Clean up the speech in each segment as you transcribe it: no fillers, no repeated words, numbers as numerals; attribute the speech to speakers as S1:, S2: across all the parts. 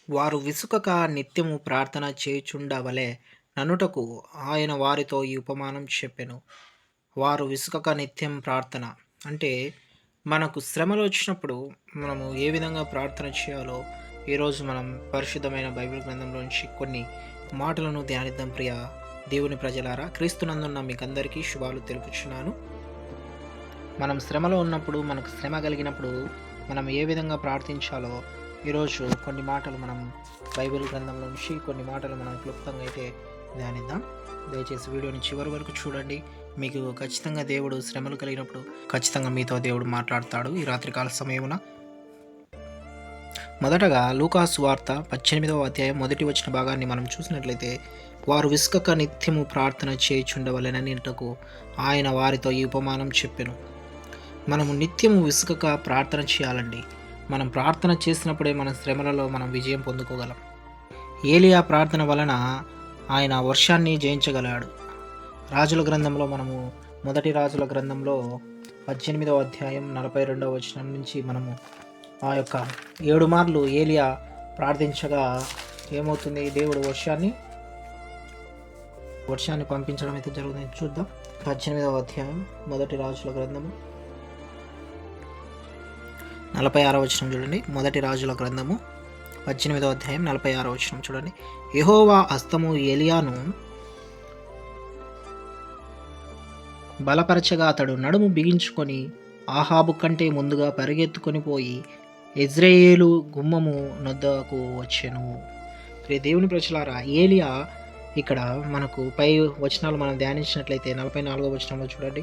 S1: వారు విసుకక నిత్యము ప్రార్థన చేయుచుండవలె ననుటకు ఆయన వారితో ఈ ఉపమానం చెప్పెను. వారు విసుకక నిత్యం ప్రార్థన అంటే మనకు శ్రమలు వచ్చినప్పుడు మనము ఏ విధంగా ప్రార్థన చేయాలో ఈరోజు మనం పరిశుద్ధమైన బైబిల్ గ్రంథంలోంచి కొన్ని మాటలను ధ్యానిద్దాం. ప్రియ దేవుని ప్రజలారా, క్రీస్తునందున్న మీకందరికీ శుభాలు తెలుపుచున్నాను. మనం శ్రమలో ఉన్నప్పుడు, మనకు శ్రమ కలిగినప్పుడు మనం ఏ విధంగా ప్రార్థించాలో ఈరోజు కొన్ని మాటలు మనం బైబిల్ గ్రంథంలో నుంచి కొన్ని మాటలు మనం క్లుప్తంగా అయితే ధ్యానిద్దాం. దయచేసి వీడియోని చివరి వరకు చూడండి. మీకు ఖచ్చితంగా దేవుడు శ్రమలు కలిగినప్పుడు ఖచ్చితంగా మీతో దేవుడు మాట్లాడతాడు ఈ రాత్రికాల సమయమున. మొదటగా లూకాసు వార్త 18వ అధ్యాయం మొదటి వచ్చిన భాగాన్ని మనం చూసినట్లయితే, వారు విసుకక నిత్యము ప్రార్థన చేయుచుండవలెననిటకు ఆయన వారితో ఈ ఉపమానం చెప్పెను. మనము నిత్యము విసుకక ప్రార్థన చేయాలండి. మనం ప్రార్థన చేసినప్పుడే మన శ్రమలలో మనం విజయం పొందుకోగలం. ఏలియా ప్రార్థన వలన ఆయన వర్షాన్ని జయించగలాడు. రాజుల గ్రంథంలో మనము మొదటి రాజుల గ్రంథంలో 18వ అధ్యాయం 42వ వచనం నుంచి మనము ఆ యొక్క 7 మార్లు ఏలియా ప్రార్థించగా ఏమవుతుంది, దేవుడు వర్షాన్ని పంపించడం అయితే జరుగుతుంది. చూద్దాం. 18వ అధ్యాయం మొదటి రాజుల గ్రంథము 46వ వచనం చూడండి. మొదటి రాజుల గ్రంథము 18వ అధ్యాయం 46వ వచనం చూడండి. యెహోవా హస్తము ఏలియాను బలపరచగా అతడు నడుము బిగించుకొని ఆహాబు కంటే ముందుగా పరిగెత్తుకొని పోయి యెజ్రెయేలు గుమ్మము నొద్దకు వచ్చెను. ప్రియ దేవుని ప్రజలారా, ఏలియా ఇక్కడ మనకు పై వచనాలు మనం ధ్యానించినట్లయితే 44వ వచనంలో చూడండి.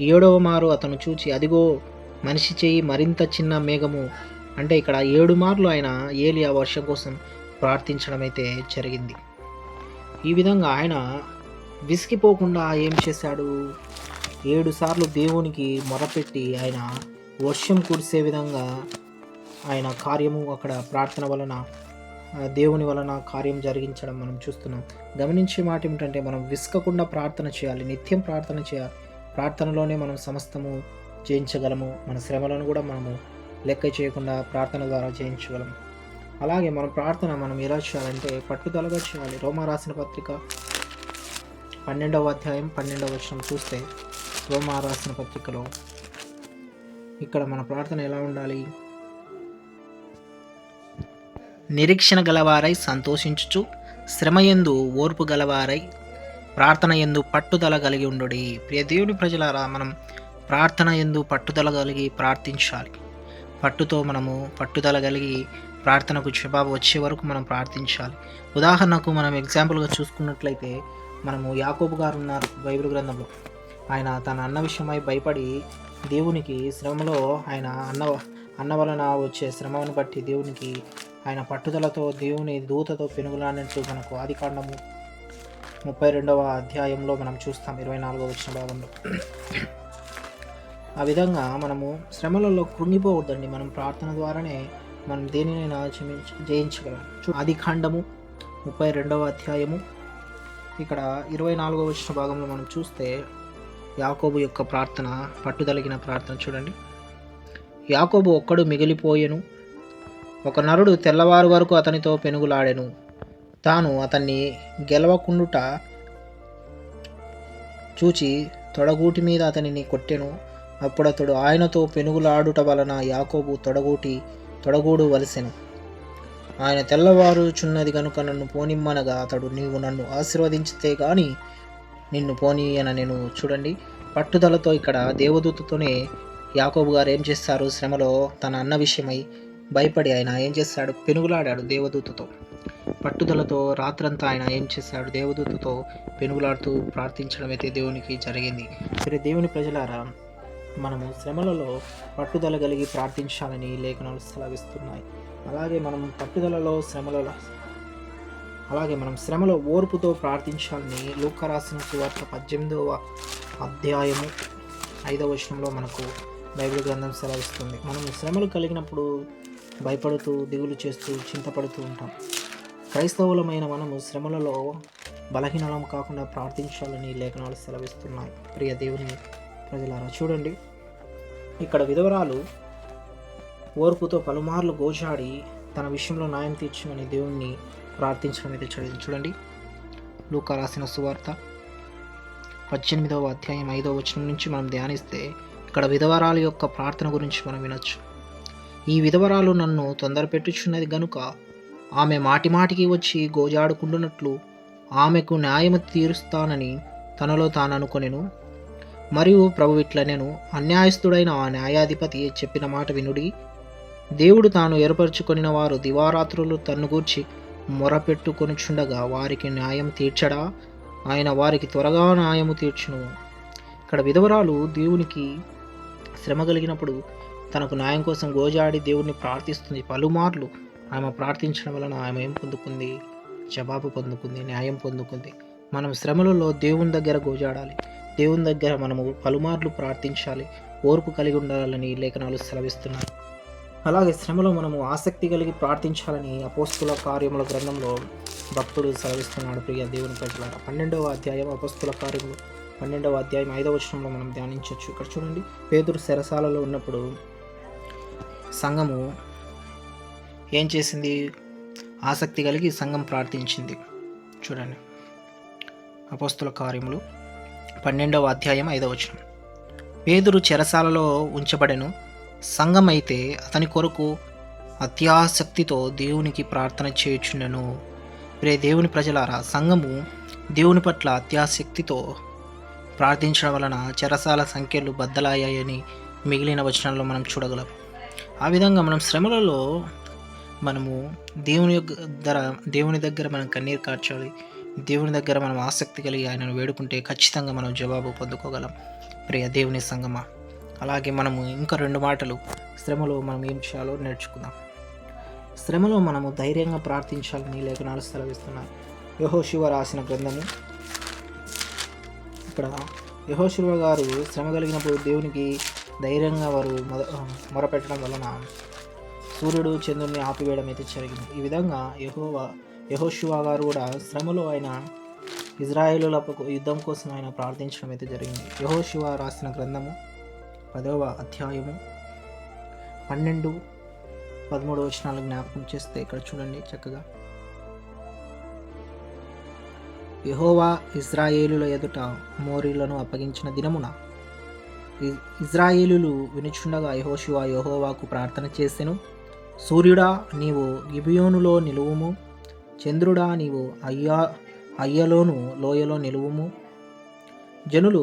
S1: 7వ మారు అతను చూచి, అదిగో మనిషి చేయి మరింత చిన్న మేఘము. అంటే ఇక్కడ 7 మార్లు ఆయన ఏలియా వర్షం కోసం ప్రార్థించడం అయితే జరిగింది. ఈ విధంగా ఆయన విసిగిపోకుండా ఏం చేశాడు, 7 సార్లు దేవునికి మొరపెట్టి ఆయన వర్షం కురిసే విధంగా ఆయన కార్యము అక్కడ ప్రార్థన వలన దేవుని వలన కార్యం జరిగించడం మనం చూస్తున్నాం. గమనించే మాట ఏమిటంటే, మనం విసుకకుండా ప్రార్థన చేయాలి, నిత్యం ప్రార్థన చేయాలి. ప్రార్థనలోనే మనం సమస్తము జయించగలము. మన శ్రమలను కూడా మనము లెక్క చేయకుండా ప్రార్థన ద్వారా జయించగలము. అలాగే మన ప్రార్థన మనం ఎలా చేయాలంటే పట్టుదలగా చేయాలి. రోమా రాసిన పత్రిక 12వ అధ్యాయం 12వ వచనం చూస్తే, రోమా రాసిన పత్రికలో ఇక్కడ మన ప్రార్థన ఎలా ఉండాలి, నిరీక్షణ గలవారై సంతోషించుచు, శ్రమయందు ఓర్పు గలవారై, ప్రార్థన యందు పట్టుదల కలిగి ఉండుడి. ప్రియ దేవుని ప్రజలారా, మనం ప్రార్థన యందు పట్టుదల కలిగి ప్రార్థించాలి. పట్టుదల కలిగి ప్రార్థనకు జవాబు వచ్చే వరకు మనం ప్రార్థించాలి. ఉదాహరణకు మనం ఎగ్జాంపుల్గా చూసుకున్నట్లయితే, మనము యాకోబు గారు ఉన్నారు బైబిల్ గ్రంథంలో. ఆయన తన అన్న విషయమై భయపడి దేవునికి శ్రమలో ఆయన అన్న వలన వచ్చే శ్రమను బట్టి దేవునికి ఆయన పట్టుదలతో దేవుని దూతతో పెనుగులాడినట్టు మనకు ఆదికాండము 32వ అధ్యాయంలో మనం చూస్తాం, 24వ వచన భాగంలో. ఆ విధంగా మనము శ్రమలలో కృంగిపోవద్దండి. మనం ప్రార్థన ద్వారానే మనం దేనినైనా జయించగలం. ఆదికాండము 32వ అధ్యాయము ఇక్కడ 24వ వచన భాగంలో మనం చూస్తే యాకోబు యొక్క ప్రార్థన, పట్టుదలిగిన ప్రార్థన చూడండి. యాకోబు ఒక్కడు మిగిలిపోయెను, ఒక నరుడు తెల్లవారు వరకు అతనితో పెనుగులాడెను. తాను అతన్ని గెలవకుండుట చూచి తొడగూటి మీద అతనిని కొట్టెను. అప్పుడు అతడు ఆయనతో పెనుగులాడుట వలన యాకోబు తొడగూడు వలసెను. ఆయన తెల్లవారుచున్నది కనుక నన్ను పోనిమ్మనగా అతడు, నీవు నన్ను ఆశీర్వదించితే గాని నిన్ను పోనీయన నేను. చూడండి, పట్టుదలతో ఇక్కడ దేవదూతతోనే యాకోబు గారు ఏం చేస్తారు, శ్రమలో తన అన్న విషయమై భయపడి ఆయన ఏం చేశాడు, పెనుగులాడాడు దేవదూతతో. పట్టుదలతో రాత్రంతా ఆయన ఏం చేశాడు, దేవదూతతో పెనుగులాడుతూ ప్రార్థించడం అయితే దేవునికి జరిగింది. సరే దేవుని ప్రజలారా, మనము శ్రమలలో పట్టుదల కలిగి ప్రార్థించాలని లేఖనాలు సెలవిస్తున్నాయి. అలాగే మనం శ్రమలో ఓర్పుతో ప్రార్థించాలని లూకా రాసిన సువార్త 18వ అధ్యాయము 5వ వచనంలో మనకు బైబిల్ గ్రంథం సెలవిస్తుంది. మనం శ్రమలు కలిగినప్పుడు భయపడుతూ, దిగులు చేస్తూ, చింతపడుతూ ఉంటాం. క్రైస్తవులమైన మనము శ్రమలలో బలహీనలం కాకుండా ప్రార్థించాలని లేఖనాలు సెలవిస్తున్నాయి. ప్రియ దేవుని ప్రజలారా, చూడండి, ఇక్కడ విధవరాలు ఓర్పుతో పలుమార్లు గోజాడి తన విషయంలో న్యాయం తీర్చమని దేవుణ్ణి ప్రార్థించడం అయితే చూడండి. లూకా రాసిన సువార్త 18వ అధ్యాయం 5వ వచనం నుంచి మనం ధ్యానిస్తే ఇక్కడ విధవరాలు యొక్క ప్రార్థన గురించి మనం వినొచ్చు. ఈ విధవరాలు నన్ను తొందరపెట్టుచున్నది గనుక ఆమె మాటిమాటికి వచ్చి గోజాడుకుంటున్నట్లు ఆమెకు న్యాయము తీరుస్తానని తనలో తాను అనుకొనెను. మరియు ప్రభు ఇట్లనెను, అన్యాయస్తుడైన ఆ న్యాయాధిపతి చెప్పిన మాట వినుడి. దేవుడు తాను ఏర్పరచుకొనిన వారు దివారాత్రులు తన్ను గూర్చి మొరపెట్టుకొనుచుండగా వారికి న్యాయం తీర్చడా? ఆయన వారికి త్వరగా న్యాయము తీర్చును. ఇక్కడ విధవరాలు దేవునికి శ్రమ కలిగినప్పుడు తనకు న్యాయం కోసం గోజాడి దేవుణ్ణి ప్రార్థిస్తుంది. పలుమార్లు ఆమె ప్రార్థించడం వలన ఆమె ఏం పొందుకుంది? జవాబు పొందుకుంది, న్యాయం పొందుకుంది. మనం శ్రమలలో దేవుని దగ్గర గోజాడాలి, దేవుని దగ్గర మనము పలుమార్లు ప్రార్థించాలి, ఓర్పు కలిగి ఉండాలని లేఖనాలు సెలవిస్తున్నాయి. అలాగే శ్రమలో మనము ఆసక్తి కలిగి ప్రార్థించాలని అపోస్తుల కార్యముల గ్రంథంలో భక్తుడు సెలవిస్తున్నాడు. ప్రియ దేవుని ప్రజలారా, 12వ అధ్యాయం అపోస్తుల కార్యములు 12వ అధ్యాయం 5వ వచనంలో మనం ధ్యానించవచ్చు. ఇక్కడ చూడండి, పేతురు చెరసాలలో ఉన్నప్పుడు సంఘము ఏం చేసింది? ఆసక్తి కలిగి సంఘం ప్రార్థించింది. చూడండి, అపోస్తుల కార్యములు 12వ అధ్యాయం 5వ వచనం. పేతురు చెరసాలలో ఉంచబడెను. సంఘం అయితే అతని కొరకు అత్యాసక్తితో దేవునికి ప్రార్థన చేయుచుండెను. దేవుని ప్రజలారా, సంఘము దేవుని పట్ల అత్యాసక్తితో ప్రార్థించడం వలన చెరసాల సంఖ్యలు బద్దలయ్యాయని మిగిలిన వచనాల్లో మనం చూడగలం. ఆ విధంగా మనం శ్రమలలో మనము దేవుని దగ్గర మనం కన్నీరు కార్చాలి. దేవుని దగ్గర మనం ఆసక్తి కలిగి ఆయనను వేడుకుంటే ఖచ్చితంగా మనం జవాబు పొందుకోగలం. ప్రియ దేవుని సంగమా, అలాగే మనము ఇంకా 2 మాటలు శ్రమలో మనం ఏం చేయాలో నేర్చుకుందాం. శ్రమలో మనము ధైర్యంగా ప్రార్థించాలని లేఖనాలు సెలవిస్తున్నాయి. యెహోషువ రాసిన గ్రంథము. ఇక్కడ యెహోషువ గారు శ్రమ కలిగినప్పుడు దేవునికి ధైర్యంగా వారు మొరపెట్టడం వలన సూర్యుడు చంద్రుడిని ఆపివేయడం అయితే జరిగింది. ఈ విధంగా యెహోషువ గారు కూడా శ్రమలో ఆయన ఇజ్రాయేలుల యుద్ధం కోసం ఆయన ప్రార్థించడం అయితే జరిగింది. యెహోషువ రాసిన గ్రంథము 10వ అధ్యాయము 12, 13 వచనాలు జ్ఞాపకం చేస్తే ఇక్కడ చూడండి చక్కగా, యెహోవా ఇజ్రాయేలుల ఎదుట మోరీలను అప్పగించిన దినమున ఇజ్రాయేలులు వినుచుండగా యెహోషువ యెహోవాకు ప్రార్థన చేసెను. సూర్యుడా, నీవు గిబియోనులో నిలువుము. చంద్రుడా, నీవు అయ్యలోను లోయలో నిలువుము. జనులు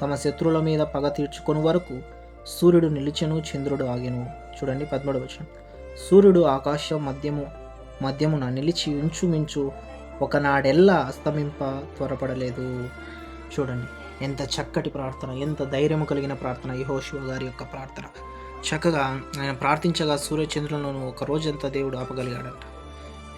S1: తమ శత్రువుల మీద పగ తీర్చుకొని వరకు సూర్యుడు నిలిచెను, చంద్రుడు ఆగెను. చూడండి 13వ వచనం. సూర్యుడు ఆకాశం మధ్యమున నిలిచి ఇంచుమించు ఒకనాడెల్లా అస్తమింప త్వరపడలేదు. చూడండి ఎంత చక్కటి ప్రార్థన, ఎంత ధైర్యం కలిగిన ప్రార్థన యెహోషువ గారి యొక్క ప్రార్థన. చక్కగా ఆయన ప్రార్థించగా సూర్యచంద్రులను ఒక రోజంతా దేవుడు ఆపగలిగాడంట.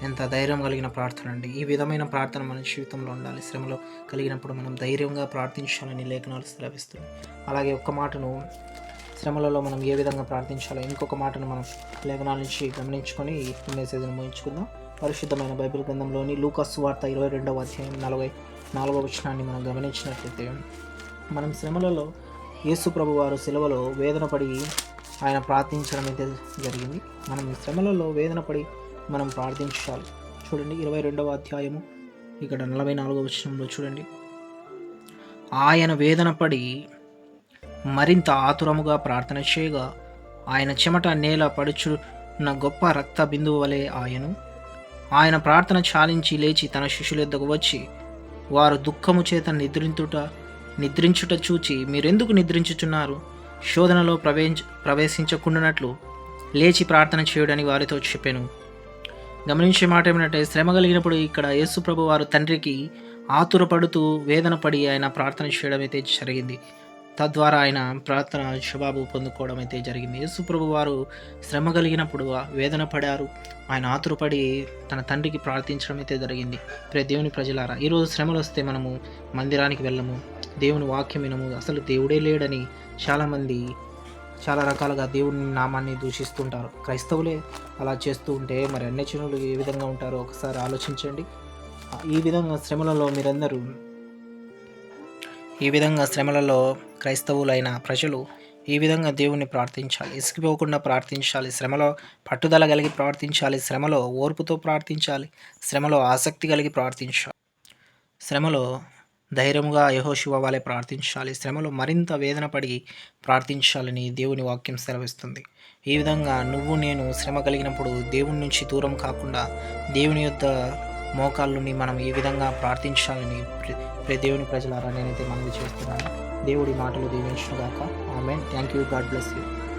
S1: ఎంత ధైర్యం కలిగిన ప్రార్థన అండి. ఈ విధమైన ప్రార్థన మన జీవితంలో ఉండాలి. శ్రమలో కలిగినప్పుడు మనం ధైర్యంగా ప్రార్థించాలని లేఖనాలు సెలవిస్తుంది. అలాగే ఒక్క మాటను శ్రమలలో మనం ఏ విధంగా ప్రార్థించాలో ఇంకొక మాటను మనం లేఖనాల నుంచి గమనించుకొని ఈ మెసేజ్ని ముగించుకుందాం. పరిశుద్ధమైన బైబిల్ గ్రంథంలోని లూకా సువార్త 22వ అధ్యాయం 44వ వచనాన్ని మనం గమనించినట్లయితే, మనం శ్రమలలో యేసు ప్రభు వారు సిలువలో వేదన పడి ఆయన ప్రార్థించడం అయితే జరిగింది. మనం శ్రమలలో వేదన పడి మనం ప్రార్థించాలి. చూడండి 22వ అధ్యాయము ఇక్కడ 44వ వచనంలో చూడండి, ఆయన వేదన పడి మరింత ఆతురముగా ప్రార్థన చేయగా ఆయన చెమట నేల పడుచున్న గొప్ప రక్త బిందువు వలె ఆయన ప్రార్థన చాలించి లేచి తన శిష్యుల యొద్దకు వచ్చి, వారు దుఃఖము చేత నిద్రించుట చూచి మీరెందుకు నిద్రించుచున్నారు? శోధనలో ప్రవేశించకుండానట్లు లేచి ప్రార్థన చేయడని వారితో చెప్పాను. గమనించే మాట ఏమిటంటే, శ్రమ కలిగినప్పుడు ఇక్కడ యేసు ప్రభు వారు తండ్రికి ఆతురపడుతూ వేదన పడి ఆయన ప్రార్థన చేయడం అయితే జరిగింది. తద్వారా ఆయన ప్రార్థన జవాబు పొందుకోవడం అయితే జరిగింది. యేసు ప్రభు వారు శ్రమ కలిగినప్పుడు వేదన పడారు, ఆయన ఆతురపడి తన తండ్రికి ప్రార్థించడం అయితే జరిగింది. దేవుని ప్రజలారా, ఈరోజు శ్రమలు వస్తే మనము మందిరానికి వెళ్ళము, దేవుని వాక్యం వినము, అసలు దేవుడే లేడని చాలామంది చాలా రకాలుగా దేవుని నామాన్ని దూషిస్తుంటారు. క్రైస్తవులే అలా చేస్తూ ఉంటే మరి అన్యజనులు ఏ విధంగా ఉంటారో ఒకసారి ఆలోచించండి. ఈ విధంగా శ్రమలలో క్రైస్తవులైన ప్రజలు ఈ విధంగా దేవుణ్ణి ప్రార్థించాలి. ఇసిగిపోకుండా ప్రార్థించాలి. శ్రమలో పట్టుదల కలిగి ప్రార్థించాలి. శ్రమలో ఓర్పుతో ప్రార్థించాలి. శ్రమలో ఆసక్తి కలిగి ప్రార్థించాలి. శ్రమలో ధైర్యముగా యెహోషువ వలె ప్రార్థించాలి. శ్రమలో మరింత వేదన పడి ప్రార్థించాలని దేవుని వాక్యం సెలవిస్తుంది. ఈ విధంగా నువ్వు నేను శ్రమ కలిగినప్పుడు దేవుని నుంచి దూరం కాకుండా దేవుని యొద్ద మోకాళ్ళుని మనం ఈ విధంగా ప్రార్థించాలని దేవుని ప్రజలారా నేనైతే మనవి చేస్తున్నాను. దేవుడి మాటలు దీవించుగాక. Amen. Thank you. God bless you.